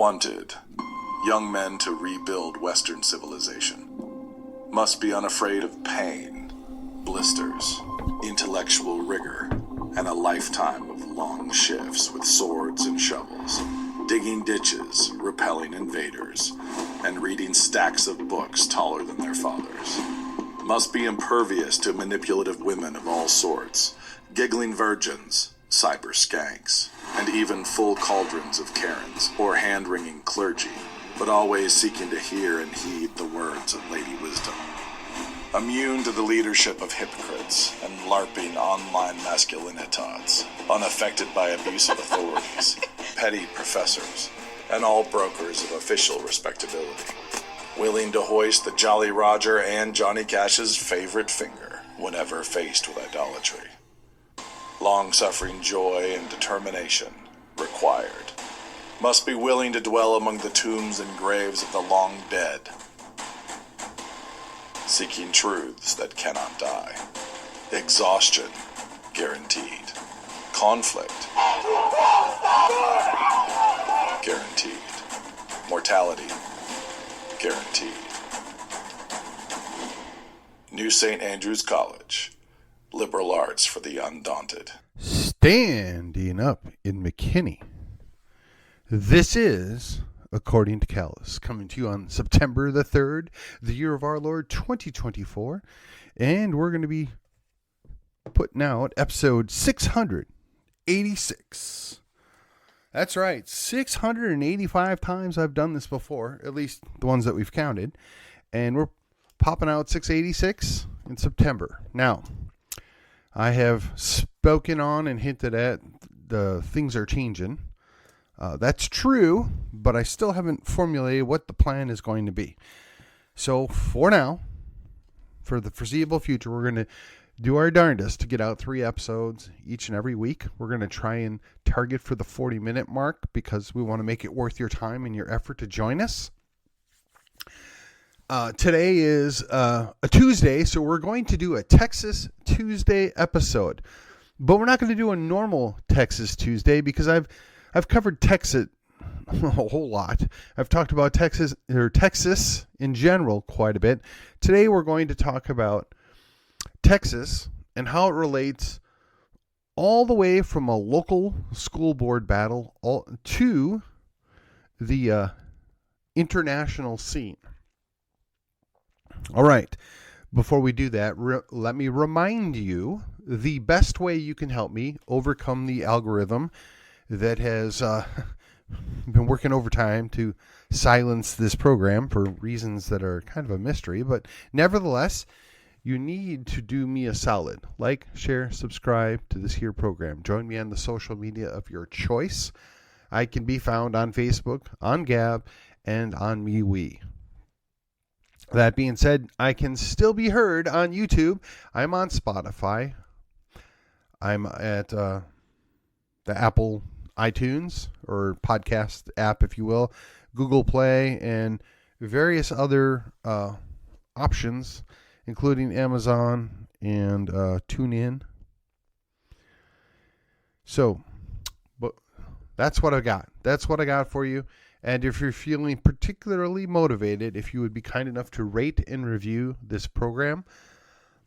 Wanted, young men to rebuild Western civilization. Must be unafraid of pain, blisters, intellectual rigor, and a lifetime of long shifts with swords and shovels, digging ditches, repelling invaders, and reading stacks of books taller than their fathers. Must be impervious to manipulative women of all sorts, giggling virgins, cyber skanks, and even full cauldrons of Karens or hand-wringing clergy, but always seeking to hear and heed the words of Lady Wisdom. Immune to the leadership of hypocrites and LARPing online masculinitats, unaffected by abusive authorities, petty professors, and all brokers of official respectability. Willing to hoist the Jolly Roger and Johnny Cash's favorite finger whenever faced with idolatry. Long-suffering joy and determination required. Must be willing to dwell among the tombs and graves of the long dead, seeking truths that cannot die. Exhaustion guaranteed. Conflict guaranteed. Mortality guaranteed. New St. Andrews College. Liberal arts for the undaunted. Standing up in McKinney. This is According to Callus, coming to you on September the 3rd, the year of our Lord 2024. And we're going to be putting out episode 686. That's right, 685 times I've done this before, at least the ones that we've counted. And we're popping out 686 in September. Now, I have spoken on and hinted at the things are changing. That's true, but I still haven't formulated what the plan is going to be. So for now, for the foreseeable future, we're going to do our darndest to get out 3 episodes each and every week. We're going to try and target for the 40-minute mark because we want to make it worth your time and your effort to join us. Today is a Tuesday, so we're going to do a Texas Tuesday episode. But we're not going to do a normal Texas Tuesday because I've covered Texas a whole lot. I've talked about Texas in general quite a bit. Today we're going to talk about Texas and how it relates all the way from a local school board battle to the international scene. All right. Before we do that, let me remind you the best way you can help me overcome the algorithm that has been working overtime to silence this program for reasons that are kind of a mystery. But nevertheless, you need to do me a solid. Like, share, subscribe to this here program. Join me on the social media of your choice. I can be found on Facebook, on Gab, and on MeWe. That being said, I can still be heard on YouTube. I'm on Spotify. I'm at the Apple iTunes or podcast app, if you will, Google Play, and various other options, including Amazon and TuneIn. So, but that's what I got. That's what I got for you. And if you're feeling particularly motivated, if you would be kind enough to rate and review this program.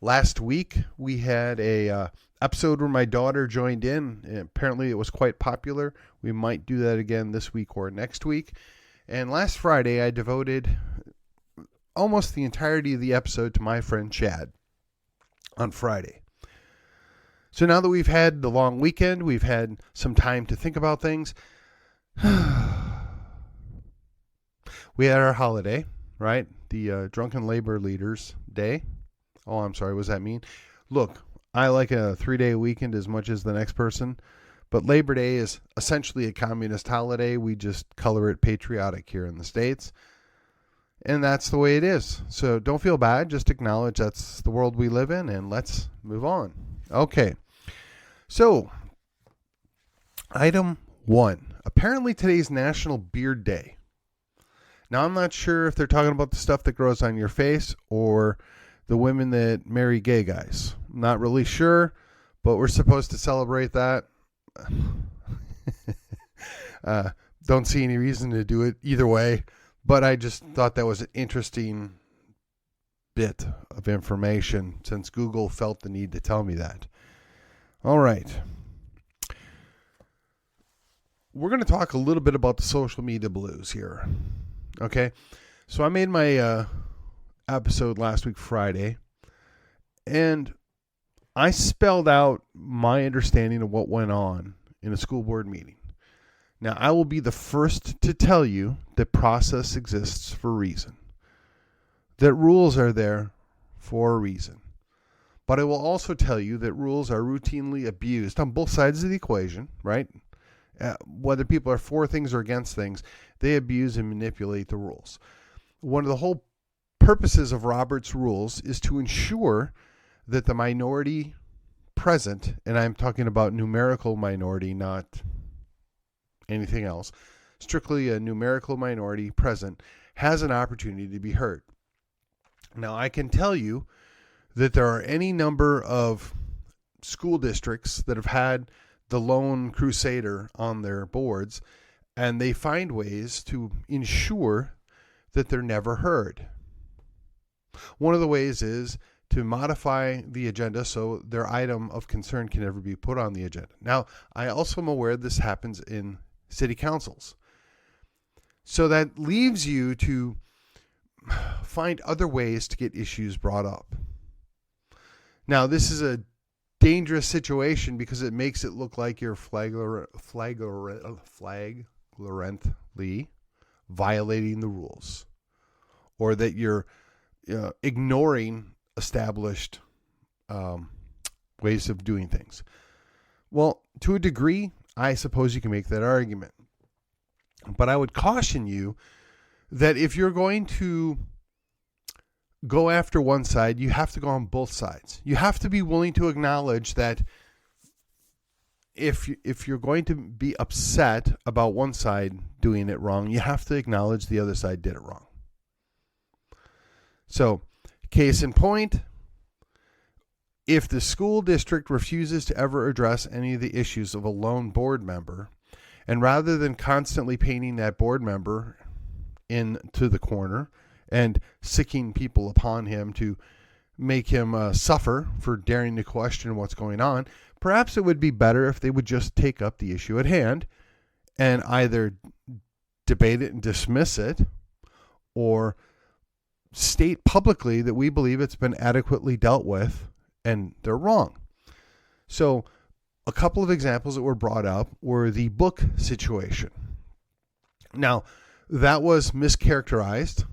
Last week, we had a episode where my daughter joined in. And apparently, it was quite popular. We might do that again this week or next week. And last Friday, I devoted almost the entirety of the episode to my friend Chad on Friday. So now that we've had the long weekend, we've had some time to think about things. We had our holiday, right? The Drunken Labor Leaders Day. Oh, I'm sorry. What does that mean? Look, I like a 3-day weekend as much as the next person, but Labor Day is essentially a communist holiday. We just color it patriotic here in the States, and that's the way it is. So don't feel bad. Just acknowledge that's the world we live in, and let's move on. Okay. So, item 1. Apparently today's National Beard Day. Now, I'm not sure if they're talking about the stuff that grows on your face or the women that marry gay guys. I'm not really sure, but we're supposed to celebrate that. Don't see any reason to do it either way, but I just thought that was an interesting bit of information since Google felt the need to tell me that. All right. We're going to talk a little bit about the social media blues here. Okay? So I made my episode last week, Friday, and I spelled out my understanding of what went on in a school board meeting. Now, I will be the first to tell you that process exists for a reason, that rules are there for a reason. But I will also tell you that rules are routinely abused on both sides of the equation, right? Whether people are for things or against things, they abuse and manipulate the rules. One of the whole purposes of Robert's rules is to ensure that the minority present, and I'm talking about numerical minority, not anything else, strictly a numerical minority present, has an opportunity to be heard. Now, I can tell you that there are any number of school districts that have had the lone crusader on their boards, and they find ways to ensure that they're never heard. One of the ways is to modify the agenda so their item of concern can never be put on the agenda. Now, I also am aware this happens in city councils. So that leaves you to find other ways to get issues brought up. Now, this is a dangerous situation because it makes it look like you're flagrantly violating the rules, or that you're ignoring established ways of doing things. Well, to a degree, I suppose you can make that argument. But I would caution you that if you're going to go after one side, you have to go on both sides. You have to be willing to acknowledge that if you're going to be upset about one side doing it wrong, you have to acknowledge the other side did it wrong. So, case in point, if the school district refuses to ever address any of the issues of a lone board member, and rather than constantly painting that board member into the corner and sicking people upon him to make him suffer for daring to question what's going on, perhaps it would be better if they would just take up the issue at hand and either debate it and dismiss it, or state publicly that we believe it's been adequately dealt with and they're wrong. So a couple of examples that were brought up were the book situation. Now, that was mischaracterized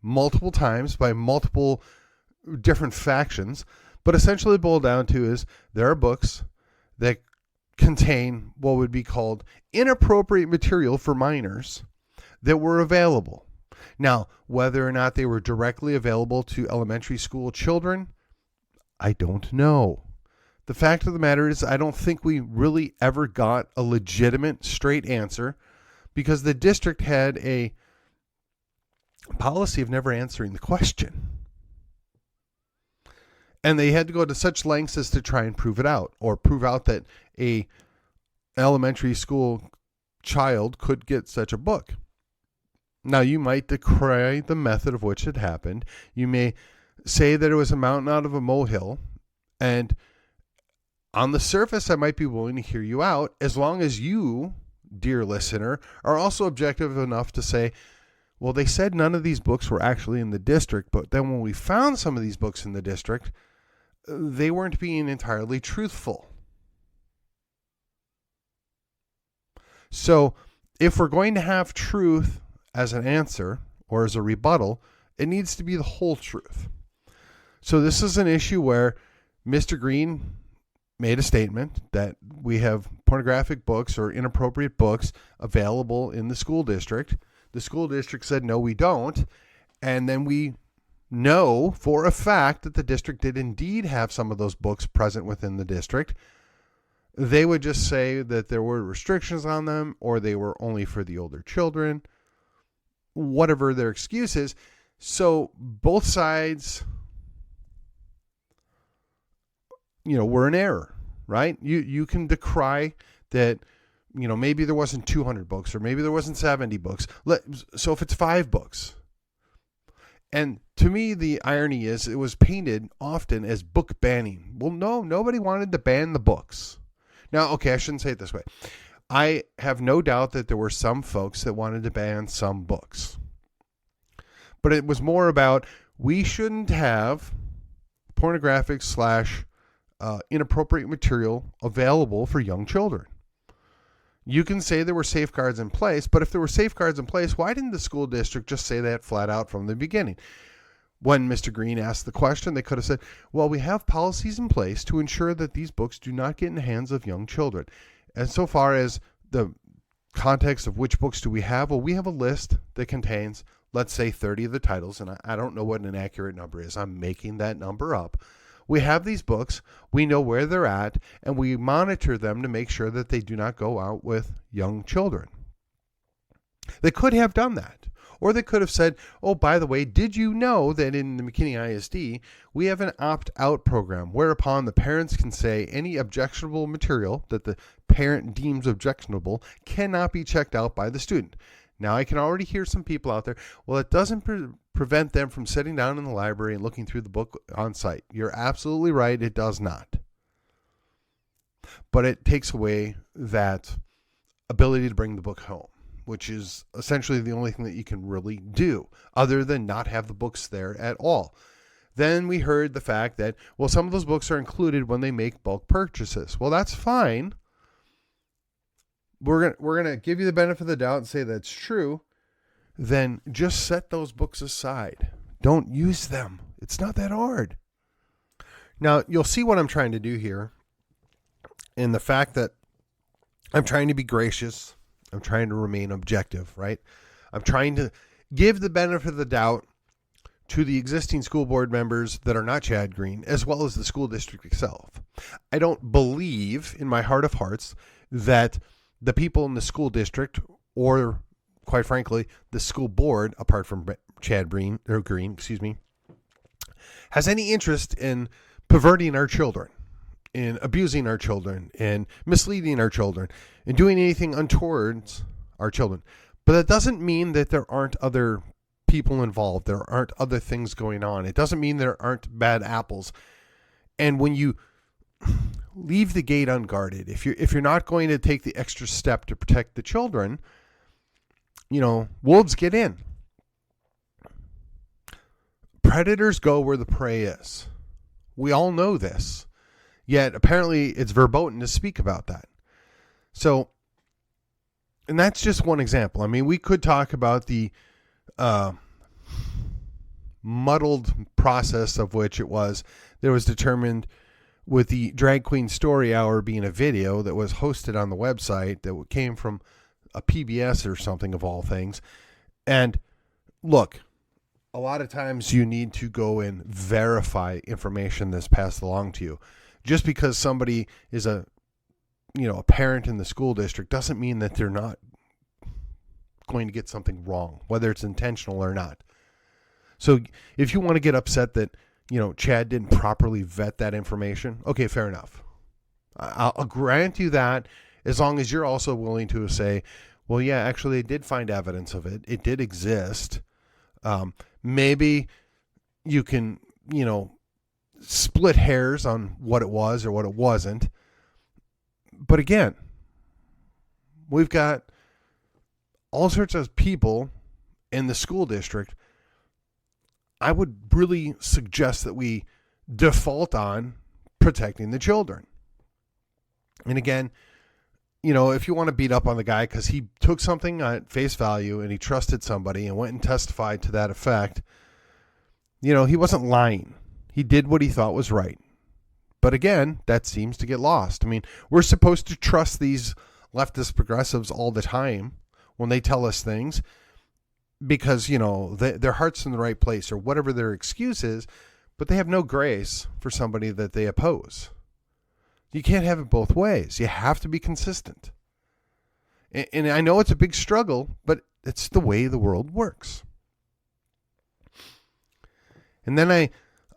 multiple times by multiple different factions, but essentially it boiled down to is there are books that contain what would be called inappropriate material for minors that were available. Now, whether or not they were directly available to elementary school children, I don't know. The fact of the matter is, I don't think we really ever got a legitimate, straight answer because the district had a policy of never answering the question. And they had to go to such lengths as to try and prove it out, or prove out that a elementary school child could get such a book. Now, you might decry the method of which it happened. You may say that it was a mountain out of a molehill, and on the surface, I might be willing to hear you out as long as you, dear listener, are also objective enough to say, well, they said none of these books were actually in the district, but then when we found some of these books in the district, they weren't being entirely truthful. So if we're going to have truth as an answer or as a rebuttal, it needs to be the whole truth. So this is an issue where Mr. Green made a statement that we have pornographic books or inappropriate books available in the school district. The school district said, no, we don't. And then we know for a fact that the district did indeed have some of those books present within the district. They would just say that there were restrictions on them, or they were only for the older children, whatever their excuse is. So both sides, were in error, right? You can decry that maybe there wasn't 200 books, or maybe there wasn't 70 books. So if it's 5 books, and to me, the irony is it was painted often as book banning. Well, no, nobody wanted to ban the books. Now, okay, I shouldn't say it this way. I have no doubt that there were some folks that wanted to ban some books. But it was more about, we shouldn't have pornographic / inappropriate material available for young children. You can say there were safeguards in place, but if there were safeguards in place, why didn't the school district just say that flat out from the beginning? When Mr. Green asked the question, they could have said, well, we have policies in place to ensure that these books do not get in the hands of young children. And so far as the context of which books do we have, well, we have a list that contains, let's say, 30 of the titles, and I don't know what an accurate number is. I'm making that number up. We have these books, we know where they're at, and we monitor them to make sure that they do not go out with young children. They could have done that. Or they could have said, oh, by the way, did you know that in the McKinney ISD, we have an opt-out program whereupon the parents can say any objectionable material that the parent deems objectionable cannot be checked out by the student. Now, I can already hear some people out there, well, it doesn't prevent them from sitting down in the library and looking through the book on site. You're absolutely right, it does not. But it takes away that ability to bring the book home, which is essentially the only thing that you can really do, other than not have the books there at all. Then we heard the fact that, well, some of those books are included when they make bulk purchases. Well, that's fine. We're gonna give you the benefit of the doubt and say that's true. Then just set those books aside. Don't use them. It's not that hard. Now, you'll see what I'm trying to do here in the fact that I'm trying to be gracious. I'm trying to remain objective, right? I'm trying to give the benefit of the doubt to the existing school board members that are not Chad Green, as well as the school district itself. I don't believe in my heart of hearts that the people in the school district, or quite frankly, the school board, apart from Chad Green, has any interest in perverting our children, in abusing our children, in misleading our children, in doing anything untoward our children. But that doesn't mean that there aren't other people involved. There aren't other things going on. It doesn't mean there aren't bad apples. And when you leave the gate unguarded, if you're not going to take the extra step to protect the children, wolves get in. Predators go where the prey is. We all know this. Yet apparently it's verboten to speak about that. So, and that's just one example. I mean, we could talk about the muddled process of which it was that was determined with the Drag Queen Story Hour being a video that was hosted on the website that came from a PBS or something, of all things. And look, a lot of times you need to go and verify information that's passed along to you. Just because somebody is a parent in the school district doesn't mean that they're not going to get something wrong, whether it's intentional or not. So if you want to get upset that, Chad didn't properly vet that information, okay, fair enough. I'll grant you that, as long as you're also willing to say, well, yeah, actually they did find evidence of it. It did exist. Maybe you can, split hairs on what it was or what it wasn't. But again, we've got all sorts of people in the school district. I would really suggest that we default on protecting the children. And again, if you want to beat up on the guy because he took something at face value and he trusted somebody and went and testified to that effect, he wasn't lying. He did what he thought was right. But again, that seems to get lost. I mean, we're supposed to trust these leftist progressives all the time when they tell us things because, their heart's in the right place or whatever their excuse is, but they have no grace for somebody that they oppose. You can't have it both ways. You have to be consistent. And I know it's a big struggle, but it's the way the world works. And then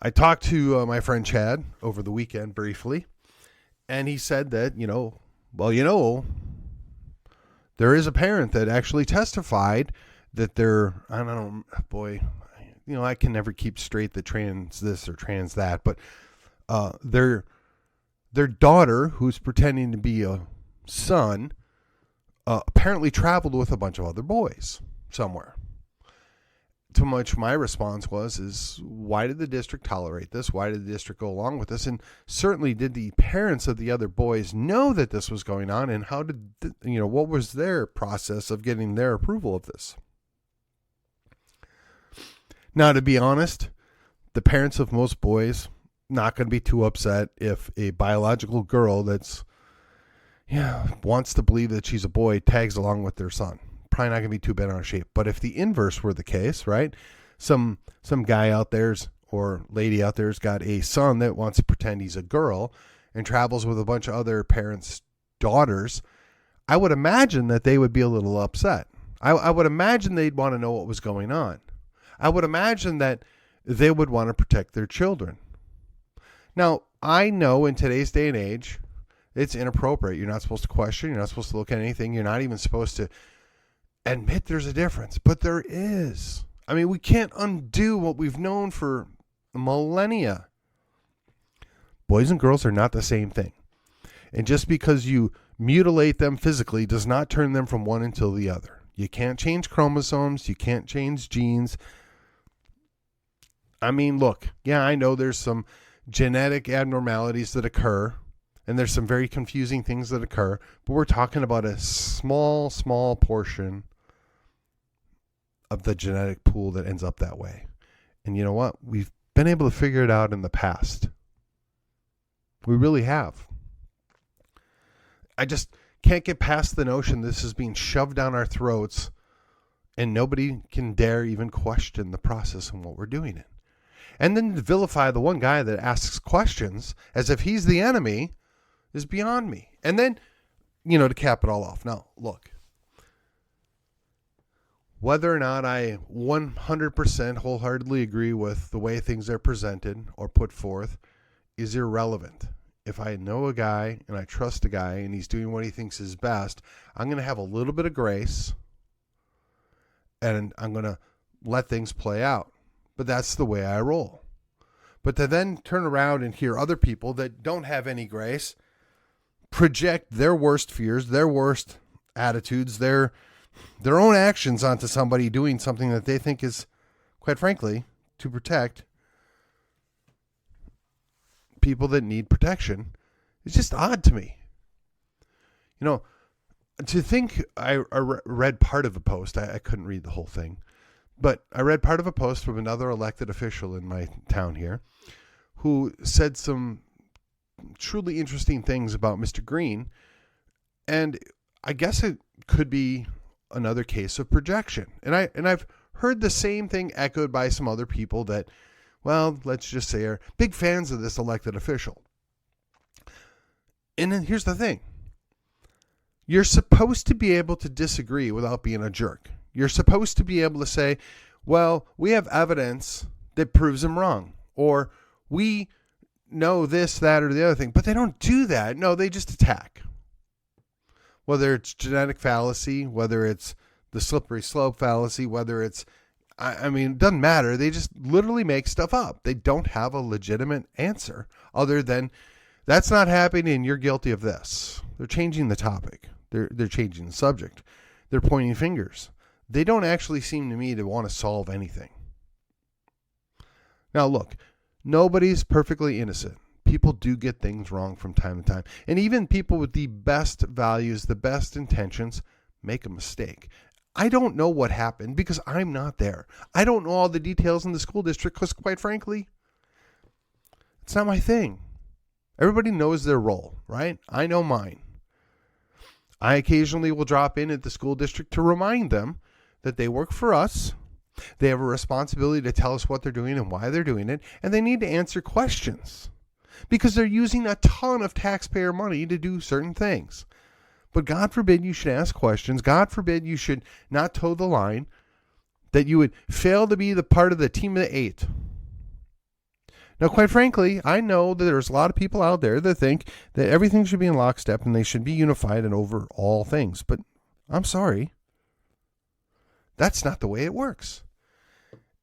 I talked to my friend Chad over the weekend briefly, and he said that, There is a parent that actually testified that they're, I don't know, boy, I can never keep straight the trans this or trans that, but their daughter, who's pretending to be a son, apparently traveled with a bunch of other boys somewhere. To which my response is why did the district tolerate this? Why did the district go along with this? And certainly, did the parents of the other boys know that this was going on? And how did, what was their process of getting their approval of this? Now, to be honest, the parents of most boys not going to be too upset if a biological girl that's wants to believe that she's a boy tags along with their son. Probably not going to be too bent out of shape. But if the inverse were the case, right? Some guy out there's or lady out there's got a son that wants to pretend he's a girl and travels with a bunch of other parents' daughters, I would imagine that they would be a little upset. I would imagine they'd want to know what was going on. I would imagine that they would want to protect their children. Now, I know in today's day and age, it's inappropriate. You're not supposed to question. You're not supposed to look at anything. You're not even supposed to admit there's a difference. But there is. I mean, we can't undo what we've known for millennia. Boys and girls are not the same thing. And just because you mutilate them physically does not turn them from one until the other. You can't change chromosomes. You can't change genes. I mean, look, yeah, I know there's some genetic abnormalities that occur, and there's some very confusing things that occur, but we're talking about a small portion of the genetic pool that ends up that way. And you know what? We've been able to figure it out in the past. We really have. I just can't get past the notion this is being shoved down our throats and nobody can dare even question the process and what we're doing it. And then to vilify the one guy that asks questions as if he's the enemy is beyond me. And then, to cap it all off. Now, look, whether or not I 100% wholeheartedly agree with the way things are presented or put forth is irrelevant. If I know a guy and I trust a guy and he's doing what he thinks is best, I'm going to have a little bit of grace and I'm going to let things play out. But that's the way I roll. But to then turn around and hear other people that don't have any grace project their worst fears, their worst attitudes, their own actions onto somebody doing something that they think is, quite frankly, to protect people that need protection, it's just odd to me. To think I read part of a post, I couldn't read the whole thing, but I read part of a post from another elected official in my town here who said some truly interesting things about Mr. Green. And I guess it could be another case of projection. And I've heard the same thing echoed by some other people that, well, let's just say are big fans of this elected official. And then here's the thing. You're supposed to be able to disagree without being a jerk. You're supposed to be able to say, well, we have evidence that proves him wrong. Or we know this, that, or the other thing. But they don't do that. No, they just attack. Whether it's genetic fallacy, whether it's the slippery slope fallacy, whether it's, it doesn't matter. They just literally make stuff up. They don't have a legitimate answer other than, that's not happening and you're guilty of this. They're changing the topic. They're changing the subject. They're pointing fingers. They don't actually seem to me to want to solve anything. Now, look, nobody's perfectly innocent. People do get things wrong from time to time. And even people with the best values, the best intentions, make a mistake. I don't know what happened because I'm not there. I don't know all the details in the school district because, quite frankly, it's not my thing. Everybody knows their role, right? I know mine. I occasionally will drop in at the school district to remind them that they work for us. They have a responsibility to tell us what they're doing and why they're doing it. And they need to answer questions because they're using a ton of taxpayer money to do certain things. But God forbid you should ask questions. God forbid you should not toe the line, that you would fail to be the part of the team of the 8. Now, quite frankly, I know that there's a lot of people out there that think that everything should be in lockstep and they should be unified and over all things. But I'm sorry. That's not the way it works.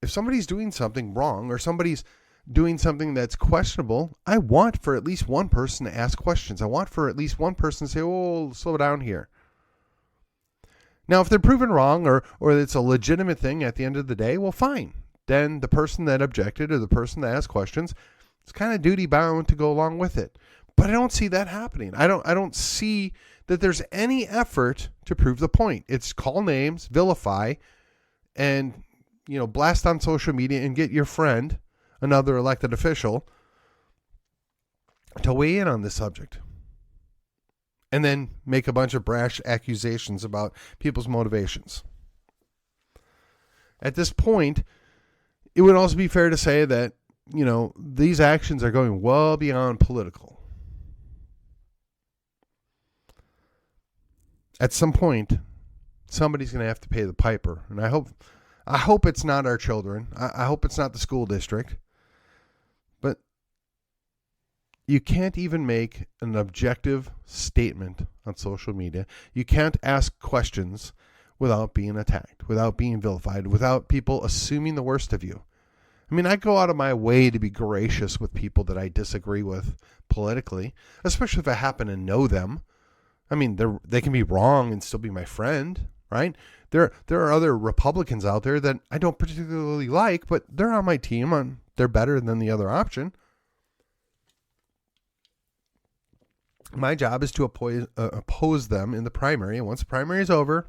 If somebody's doing something wrong or somebody's doing something that's questionable, I want for at least one person to ask questions. I want for at least one person to say, oh, slow down here. Now, if they're proven wrong or it's a legitimate thing at the end of the day, well, fine. Then the person that objected or the person that asked questions is kind of duty bound to go along with it. But I don't see that happening. I don't see that there's any effort to prove the point. It's call names, vilify, and blast on social media and get your friend, another elected official, to weigh in on this subject. And then make a bunch of brash accusations about people's motivations. At this point, it would also be fair to say that, these actions are going well beyond political. At some point, somebody's going to have to pay the piper. And I hope it's not our children. I hope it's not the school district. But you can't even make an objective statement on social media. You can't ask questions without being attacked, without being vilified, without people assuming the worst of you. I mean, I go out of my way to be gracious with people that I disagree with politically, especially if I happen to know them. I mean, they can be wrong and still be my friend, right? There are other Republicans out there that I don't particularly like, but they're on my team. And they're better than the other option. My job is to oppose them in the primary, and once the primary is over,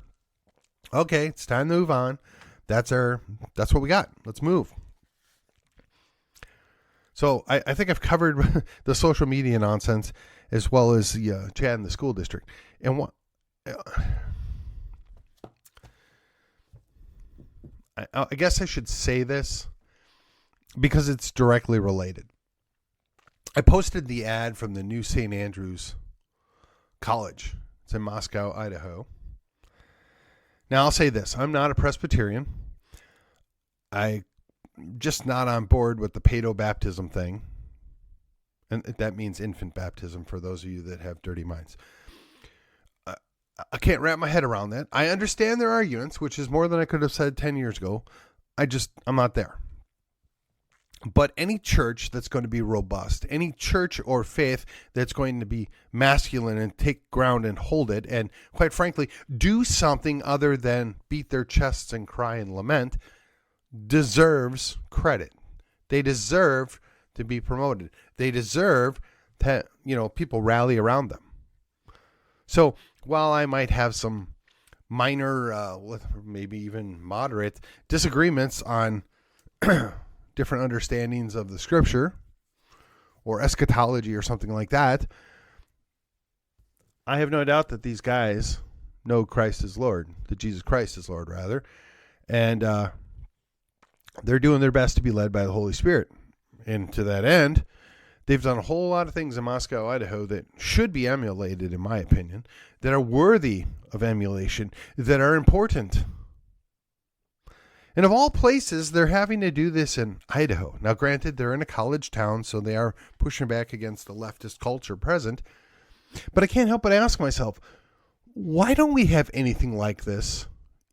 okay, it's time to move on. That's what we got. Let's move. So I think I've covered the social media nonsense as well as the chat in the school district. And what I guess I should say this because it's directly related. I posted the ad from the new St. Andrews College. It's in Moscow, Idaho. Now, I'll say this. I'm not a Presbyterian. I'm just not on board with the paedo-baptism thing. And that means infant baptism for those of you that have dirty minds. I can't wrap my head around that. I understand their arguments, which is more than I could have said 10 years ago. I'm not there. But any church that's going to be robust, any church or faith that's going to be masculine and take ground and hold it, and quite frankly, do something other than beat their chests and cry and lament, deserves credit. They deserve to be promoted. They deserve that, people rally around them. So while I might have some minor, maybe even moderate disagreements on different understandings of the scripture or eschatology or something like that, I have no doubt that these guys know Christ is Lord, that Jesus Christ is Lord, rather. And they're doing their best to be led by the Holy Spirit. And to that end, they've done a whole lot of things in Moscow, Idaho that should be emulated, in my opinion, that are worthy of emulation, that are important. And of all places, they're having to do this in Idaho. Now, granted, they're in a college town, so they are pushing back against the leftist culture present. But I can't help but ask myself, why don't we have anything like this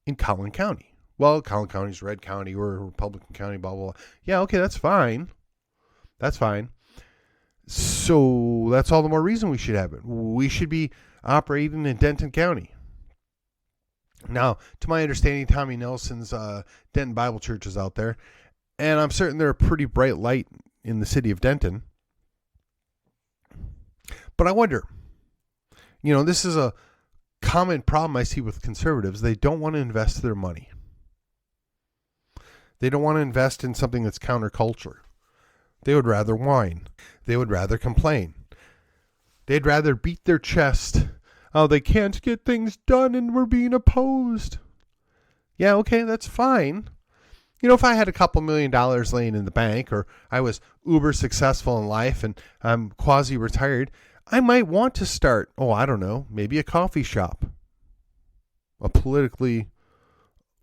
in Collin County? Well, Collin County's red county, we're a Republican county, blah, blah, blah. Yeah, okay, that's fine. That's fine. So that's all the more reason we should have it. We should be operating in Denton County. Now, to my understanding, Tommy Nelson's Denton Bible Church is out there, and I'm certain they're a pretty bright light in the city of Denton. But I wonder, this is a common problem I see with conservatives. They don't want to invest their money. They don't want to invest in something that's counterculture. They would rather whine. They would rather complain. They'd rather beat their chest. Oh, they can't get things done and we're being opposed. Yeah, okay, that's fine. If I had a couple $1 million laying in the bank, or I was uber successful in life and I'm quasi-retired, I might want to start, I don't know, maybe a coffee shop. A politically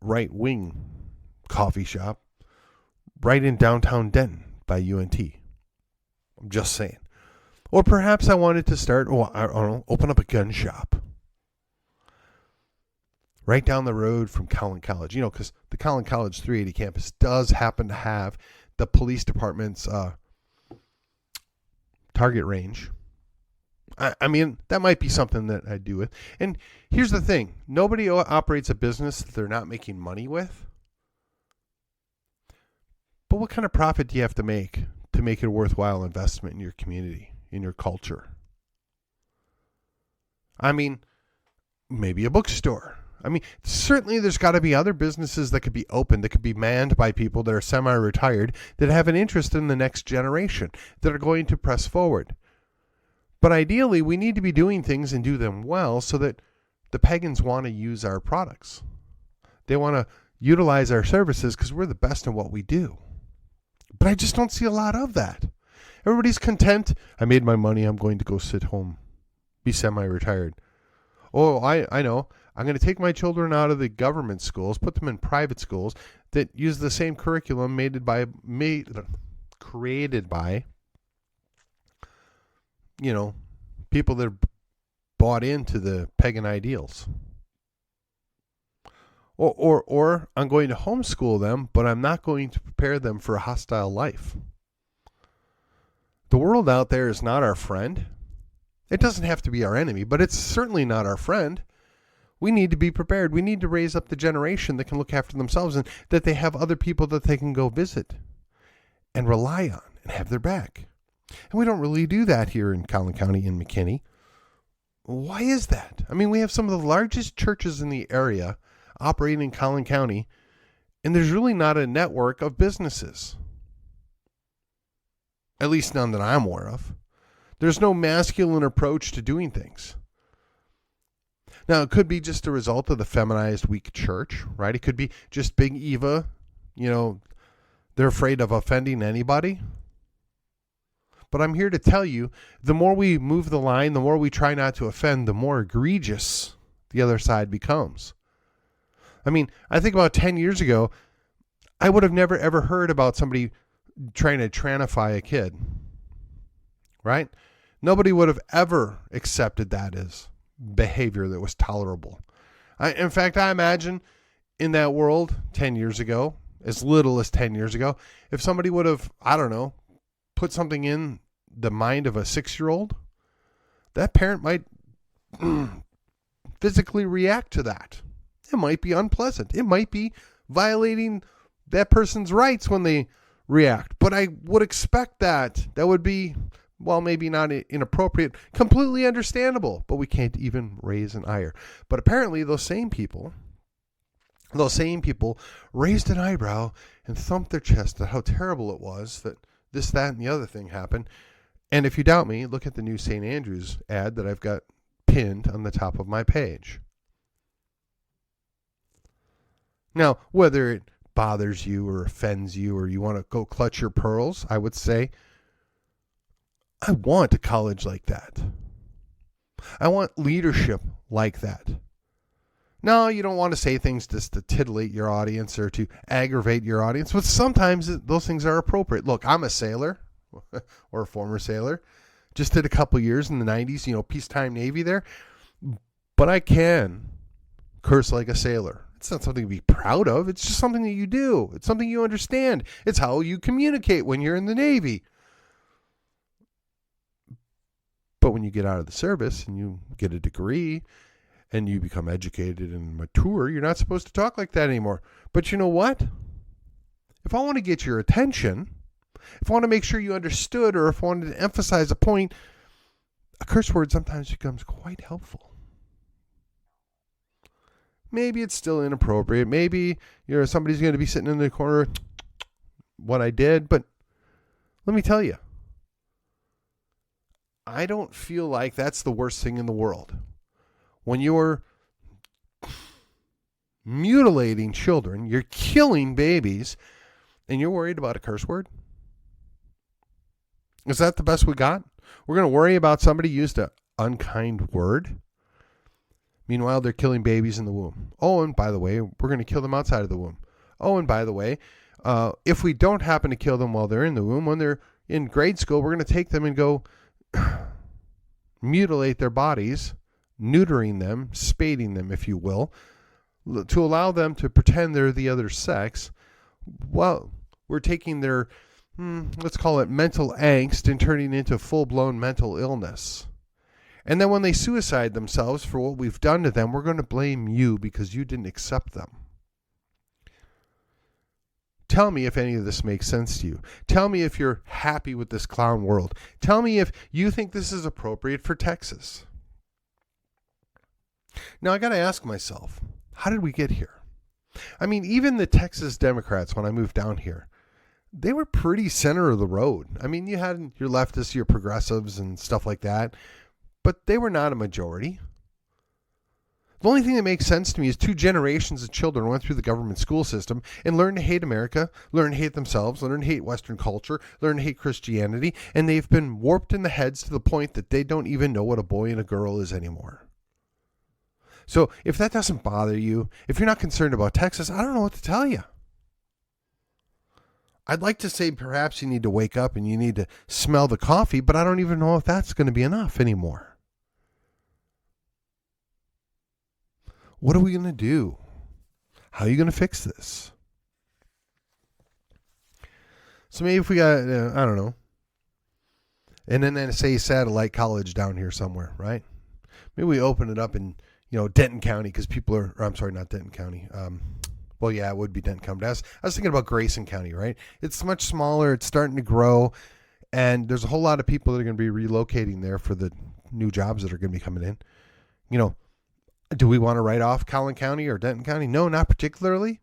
right-wing coffee shop right in downtown Denton by UNT. I'm just saying. Or perhaps I wanted to start, I don't know, open up a gun shop. right down the road from Collin College. Because the Collin College 380 campus does happen to have the police department's target range. I mean, that might be something that I do with. And here's the thing. Nobody operates a business that they're not making money with. But what kind of profit do you have to make it a worthwhile investment in your community, in your culture? I mean, maybe a bookstore. I mean, certainly there's got to be other businesses that could be open, that could be manned by people that are semi-retired, that have an interest in the next generation, that are going to press forward. But ideally, we need to be doing things and do them well so that the pagans want to use our products. They want to utilize our services because we're the best in what we do. But I just don't see a lot of that. Everybody's content. I made my money. I'm going to go sit home, be semi-retired. Oh, I know. I'm going to take my children out of the government schools, put them in private schools that use the same curriculum created by people that are bought into the pagan ideals. Or I'm going to homeschool them, but I'm not going to prepare them for a hostile life. The world out there is not our friend. It doesn't have to be our enemy, but it's certainly not our friend. We need to be prepared. We need to raise up the generation that can look after themselves and that they have other people that they can go visit and rely on and have their back. And we don't really do that here in Collin County in McKinney. Why is that? I mean, we have some of the largest churches in the area operating in Collin County, and there's really not a network of businesses. At least none that I'm aware of. There's no masculine approach to doing things. Now, it could be just a result of the feminized weak church, right? It could be just Big Eva, they're afraid of offending anybody. But I'm here to tell you, the more we move the line, the more we try not to offend, the more egregious the other side becomes. I mean, I think about 10 years ago, I would have never ever heard about somebody trying to tranify a kid, right? Nobody would have ever accepted that as behavior that was tolerable. In fact, I imagine in that world 10 years ago, as little as 10 years ago, if somebody would have, put something in the mind of a 6-year-old, that parent might physically react to that. It might be unpleasant. It might be violating that person's rights when they react. But I would expect that. That would be, maybe not inappropriate, completely understandable. But we can't even raise an ire. But apparently those same people raised an eyebrow and thumped their chest at how terrible it was that this, that, and the other thing happened. And if you doubt me, look at the new St. Andrews ad that I've got pinned on the top of my page. Now, whether it bothers you or offends you or you want to go clutch your pearls, I would say, I want a college like that. I want leadership like that. No, you don't want to say things just to titillate your audience or to aggravate your audience, but sometimes those things are appropriate. Look, I'm a sailor or a former sailor. Just did a couple years in the 90s, peacetime Navy there. But I can curse like a sailor. It's not something to be proud of. It's just something that you do. It's something you understand. It's how you communicate when you're in the Navy. But when you get out of the service and you get a degree and you become educated and mature, you're not supposed to talk like that anymore. But you know what? If I want to get your attention, if I want to make sure you understood, or if I wanted to emphasize a point, a curse word sometimes becomes quite helpful. Maybe it's still inappropriate. Maybe somebody's going to be sitting in the corner, what I did. But let me tell you, I don't feel like that's the worst thing in the world. When you're mutilating children, you're killing babies, and you're worried about a curse word? Is that the best we got? We're going to worry about somebody used an unkind word? Meanwhile, they're killing babies in the womb. Oh, and by the way, we're going to kill them outside of the womb. Oh, and by the way, if we don't happen to kill them while they're in the womb, when they're in grade school, we're going to take them and go mutilate their bodies, neutering them, spading them, if you will, to allow them to pretend they're the other sex, well, we're taking their, let's call it mental angst and turning it into full-blown mental illness. And then when they suicide themselves for what we've done to them, we're going to blame you because you didn't accept them. Tell me if any of this makes sense to you. Tell me if you're happy with this clown world. Tell me if you think this is appropriate for Texas. Now, I got to ask myself, how did we get here? I mean, even the Texas Democrats, when I moved down here, they were pretty center of the road. I mean, you had your leftists, your progressives, and stuff like that, but they were not a majority. The only thing that makes sense to me is 2 generations of children went through the government school system and learned to hate America, learned to hate themselves, learned to hate Western culture, learned to hate Christianity, and they've been warped in the heads to the point that they don't even know what a boy and a girl is anymore. So if that doesn't bother you, if you're not concerned about Texas, I don't know what to tell you. I'd like to say perhaps you need to wake up and you need to smell the coffee, but I don't even know if that's going to be enough anymore. What are we going to do? How are you going to fix this? So maybe if we got, I don't know, an NSA satellite college down here somewhere, right? Maybe we open it up in, Denton County because people are, or I'm sorry, not Denton County. Well, yeah, it would be Denton County. I was thinking about Grayson County, right? It's much smaller. It's starting to grow. And there's a whole lot of people that are going to be relocating there for the new jobs that are going to be coming in. Do we want to write off Collin County or Denton County? No, not particularly.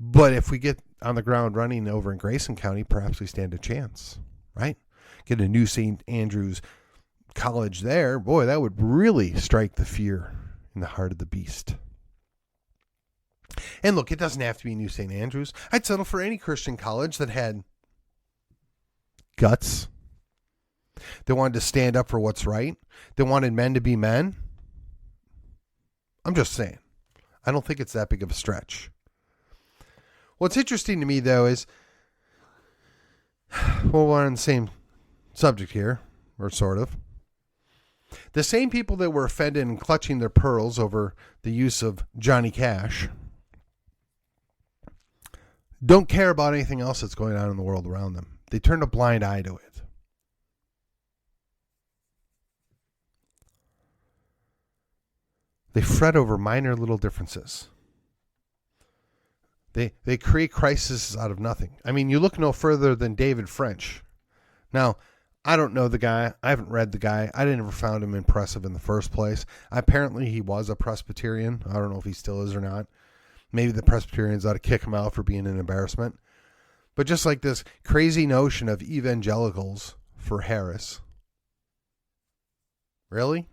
But if we get on the ground running over in Grayson County, perhaps we stand a chance, right? Get a new St. Andrews College there. Boy, that would really strike the fear in the heart of the beast. And look, it doesn't have to be New St. Andrews. I'd settle for any Christian college that had guts. They wanted to stand up for what's right. They wanted men to be men. I'm just saying. I don't think it's that big of a stretch. What's interesting to me, though, is, well, we're on the same subject here, or sort of. The same people that were offended and clutching their pearls over the use of Johnny Cash don't care about anything else that's going on in the world around them. They turn a blind eye to it. They fret over minor little differences. They create crises out of nothing. I mean, you look no further than David French. Now, I don't know the guy. I haven't read the guy. I never found him impressive in the first place. Apparently, he was a Presbyterian. I don't know if he still is or not. Maybe the Presbyterians ought to kick him out for being an embarrassment. But just like this crazy notion of evangelicals for Harris. Really?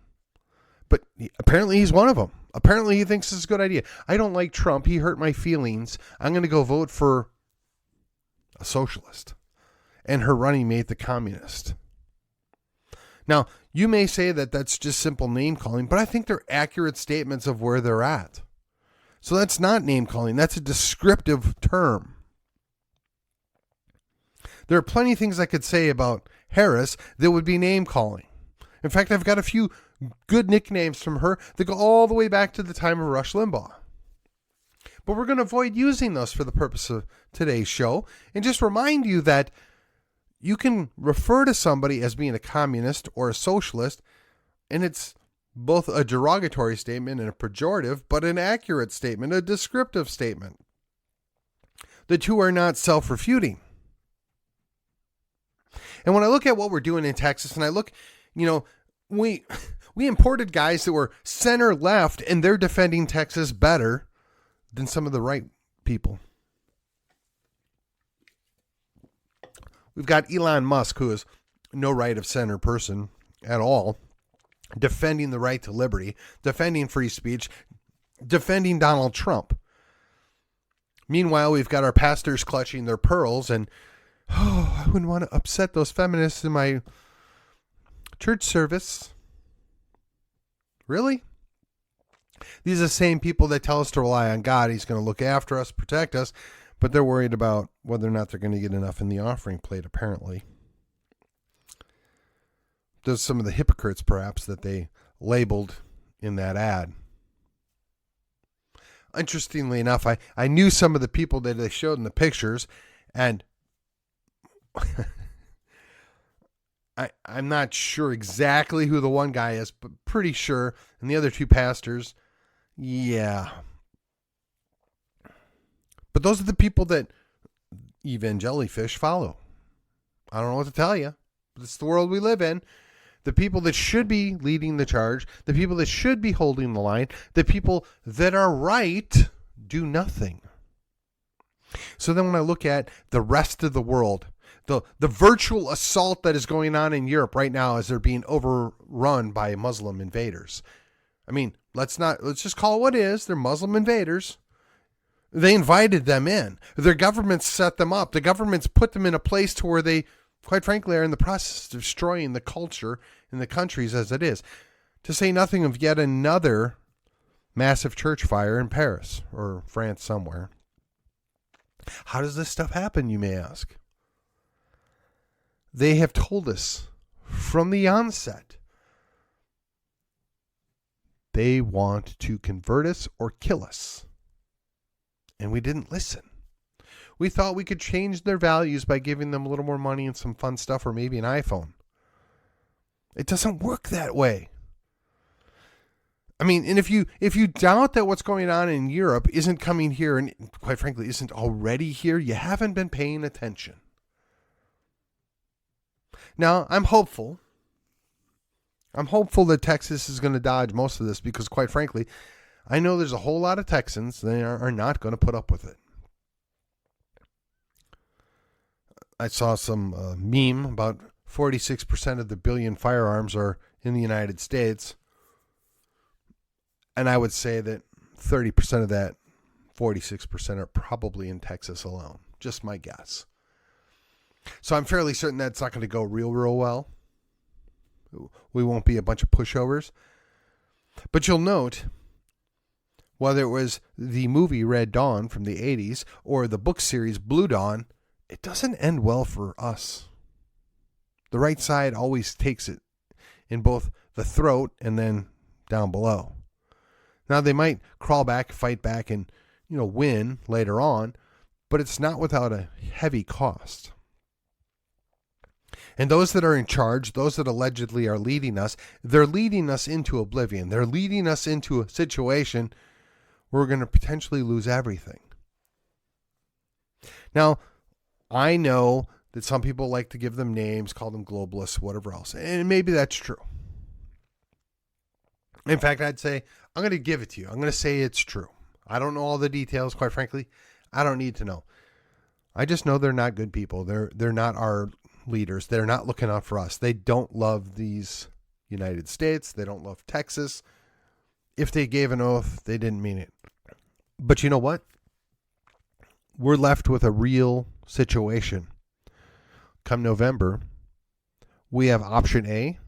But apparently he's one of them. Apparently he thinks it's a good idea. I don't like Trump. He hurt my feelings. I'm going to go vote for a socialist. And her running mate, the communist. Now, you may say that that's just simple name calling, but I think they're accurate statements of where they're at. So that's not name calling. That's a descriptive term. There are plenty of things I could say about Harris that would be name calling. In fact, I've got a few good nicknames from her that go all the way back to the time of Rush Limbaugh. But we're going to avoid using those for the purpose of today's show and just remind you that you can refer to somebody as being a communist or a socialist, and it's both a derogatory statement and a pejorative, but an accurate statement, a descriptive statement. The two are not self-refuting. And when I look at what we're doing in Texas, and I look, we imported guys that were center left, and they're defending Texas better than some of the right people. We've got Elon Musk, who is no right of center person at all, defending the right to liberty, defending free speech, defending Donald Trump. Meanwhile, we've got our pastors clutching their pearls and, I wouldn't want to upset those feminists in my church service. Really? These are the same people that tell us to rely on God. He's going to look after us, protect us, but they're worried about whether or not they're going to get enough in the offering plate, apparently. There's some of the hypocrites, perhaps, that they labeled in that ad. Interestingly enough, I knew some of the people that they showed in the pictures, and I'm not sure exactly who the one guy is, but pretty sure. And the other two pastors, yeah. But those are the people that evangelifish follow. I don't know what to tell you. It's the world we live in. The people that should be leading the charge, the people that should be holding the line, the people that are right do nothing. So then when I look at the rest of the world, the virtual assault that is going on in Europe right now as they're being overrun by Muslim invaders. I mean, let's just call it what it is. They're Muslim invaders. They invited them in. Their governments set them up. The governments put them in a place to where they, quite frankly, are in the process of destroying the culture in the countries as it is. To say nothing of yet another massive church fire in Paris or France somewhere. How does this stuff happen, you may ask? They have told us from the onset they want to convert us or kill us. And we didn't listen. We thought we could change their values by giving them a little more money and some fun stuff or maybe an iPhone. It doesn't work that way. I mean, and if you doubt that what's going on in Europe isn't coming here and quite frankly isn't already here, you haven't been paying attention. Now, I'm hopeful. I'm hopeful that Texas is going to dodge most of this because quite frankly, I know there's a whole lot of Texans that are not going to put up with it. I saw some meme about 46% of the billion firearms are in the United States. And I would say that 30% of that, 46% are probably in Texas alone. Just my guess. So I'm fairly certain that's not going to go real well. We won't be a bunch of pushovers. But you'll note, whether it was the movie Red Dawn from the 80s or the book series Blue Dawn, it doesn't end well for us. The right side always takes it in both the throat and then down below. Now they might crawl back, fight back, and win later on, but it's not without a heavy cost. And those that are in charge, those that allegedly are leading us, they're leading us into oblivion. They're leading us into a situation where we're going to potentially lose everything. Now, I know that some people like to give them names, call them globalists, whatever else. And maybe that's true. In fact, I'd say, I'm going to give it to you. I'm going to say it's true. I don't know all the details, quite frankly. I don't need to know. I just know they're not good people. They're not our leaders. They're not looking out for us. They don't love these United States. They don't love Texas. If they gave an oath, they didn't mean it. But you know what? We're left with a real situation. Come November, we have option A,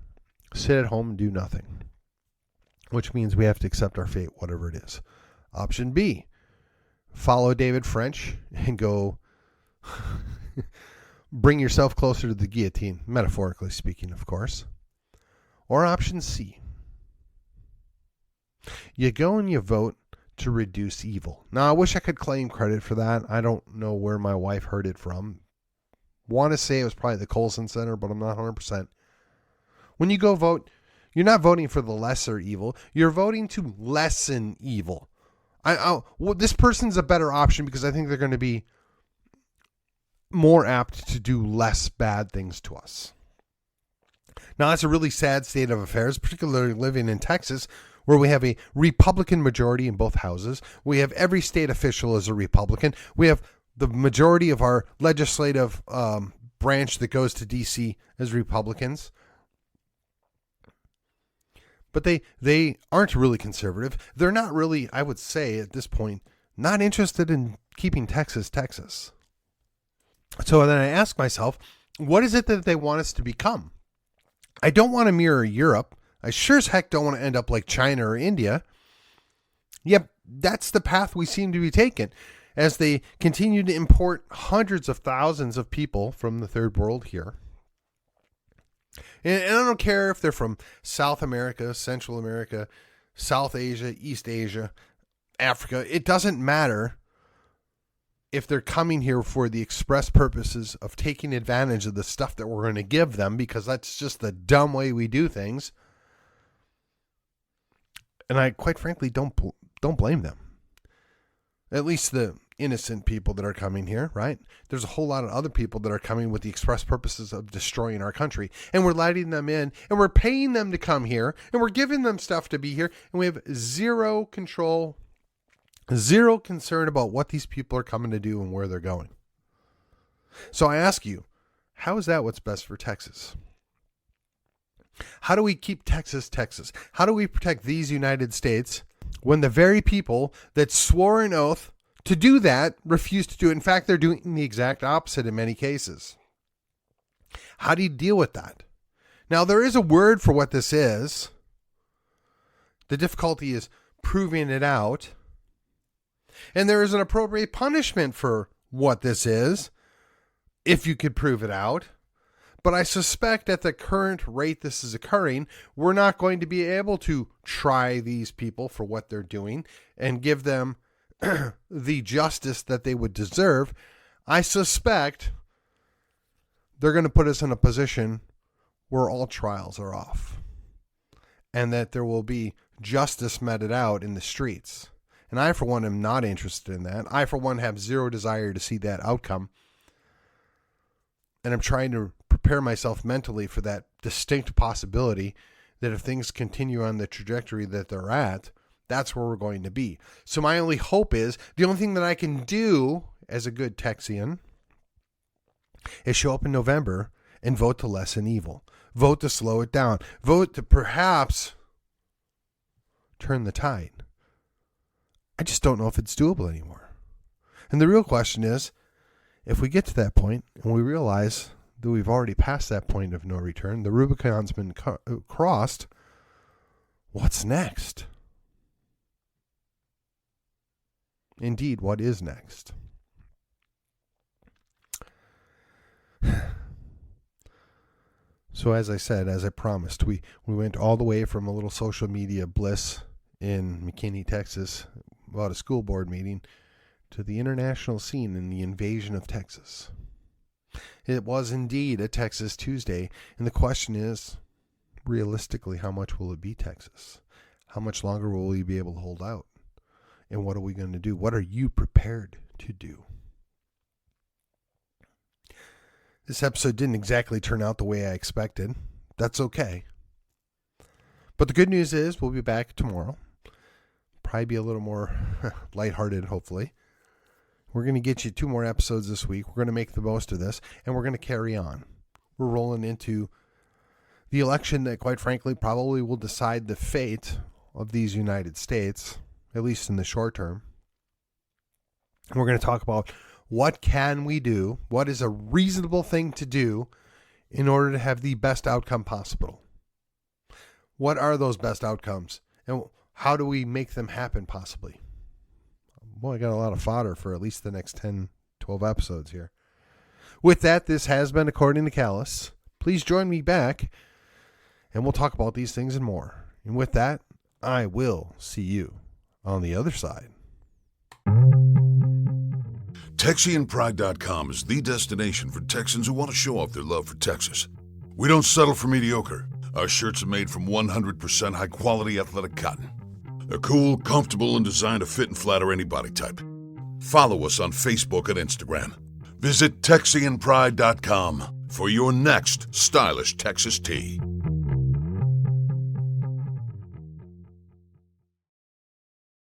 sit at home and do nothing, which means we have to accept our fate, whatever it is. Option B, follow David French and go bring yourself closer to the guillotine, metaphorically speaking, of course. Or option C, you go and you vote to reduce evil. Now, I wish I could claim credit for that. I don't know where my wife heard it from. Want to say it was probably the Colson Center, but I'm not 100%. When you go vote, you're not voting for the lesser evil. You're voting to lessen evil. This person's a better option because I think they're going to be more apt to do less bad things to us. Now, that's a really sad state of affairs, particularly living in Texas, where we have a Republican majority in both houses. We have every state official as a Republican. We have the majority of our legislative branch that goes to D.C. as Republicans. But they aren't really conservative. They're not really, I would say at this point, not interested in keeping Texas, Texas. So then I ask myself, what is it that they want us to become? I don't want to mirror Europe. I sure as heck don't want to end up like China or India. Yep, that's the path we seem to be taking as they continue to import hundreds of thousands of people from the third world here. And I don't care if they're from South America, Central America, South Asia, East Asia. Africa. It doesn't matter if they're coming here for the express purposes of taking advantage of the stuff that we're going to give them, because that's just the dumb way we do things. And I, quite frankly, don't blame them. At least the innocent people that are coming here, right? There's a whole lot of other people that are coming with the express purposes of destroying our country. And we're letting them in, and we're paying them to come here, and we're giving them stuff to be here, and we have zero control, zero concern about what these people are coming to do and where they're going. So I ask you, how is that what's best for Texas? How do we keep Texas, Texas? How do we protect these United States when the very people that swore an oath to do that refuse to do it? In fact, they're doing the exact opposite in many cases. How do you deal with that? Now, there is a word for what this is. The difficulty is proving it out. And there is an appropriate punishment for what this is, if you could prove it out. But I suspect at the current rate this is occurring, we're not going to be able to try these people for what they're doing and give them the justice that they would deserve. I suspect they're going to put us in a position where all trials are off and that there will be justice meted out in the streets. And I, for one, am not interested in that. I, for one, have zero desire to see that outcome. And I'm trying to prepare myself mentally for that distinct possibility that if things continue on the trajectory that they're at, that's where we're going to be. So my only hope is, the only thing that I can do as a good Texian is show up in November and vote to lessen evil. Vote to slow it down. Vote to perhaps turn the tide. I just don't know if it's doable anymore. And the real question is, if we get to that point and we realize that we've already passed that point of no return, the Rubicon's been crossed, what's next? Indeed, what is next? So as I said, as I promised, we went all the way from a little social media bliss in McKinney, Texas, about a school board meeting, to the international scene in the invasion of Texas. It was indeed a Texas Tuesday, and the question is, realistically, how much will it be Texas? How much longer will we be able to hold out? And what are we going to do? What are you prepared to do? This episode didn't exactly turn out the way I expected. That's okay. But the good news is we'll be back tomorrow. Probably be a little more lighthearted, hopefully. We're going to get you 2 more episodes this week. We're going to make the most of this, and we're going to carry on. We're rolling into the election that, quite frankly, probably will decide the fate of these United States, at least in the short term. And we're going to talk about what can we do, what is a reasonable thing to do in order to have the best outcome possible. What are those best outcomes, and how do we make them happen possibly? Well, I got a lot of fodder for at least the next 10, 12 episodes here. With that, this has been According to Callus. Please join me back, and we'll talk about these things and more. And with that, I will see you on the other side. TexianPride.com is the destination for Texans who want to show off their love for Texas. We don't settle for mediocre. Our shirts are made from 100% high-quality athletic cotton. They're cool, comfortable, and designed to fit and flatter any body type. Follow us on Facebook and Instagram. Visit TexianPride.com for your next stylish Texas tee.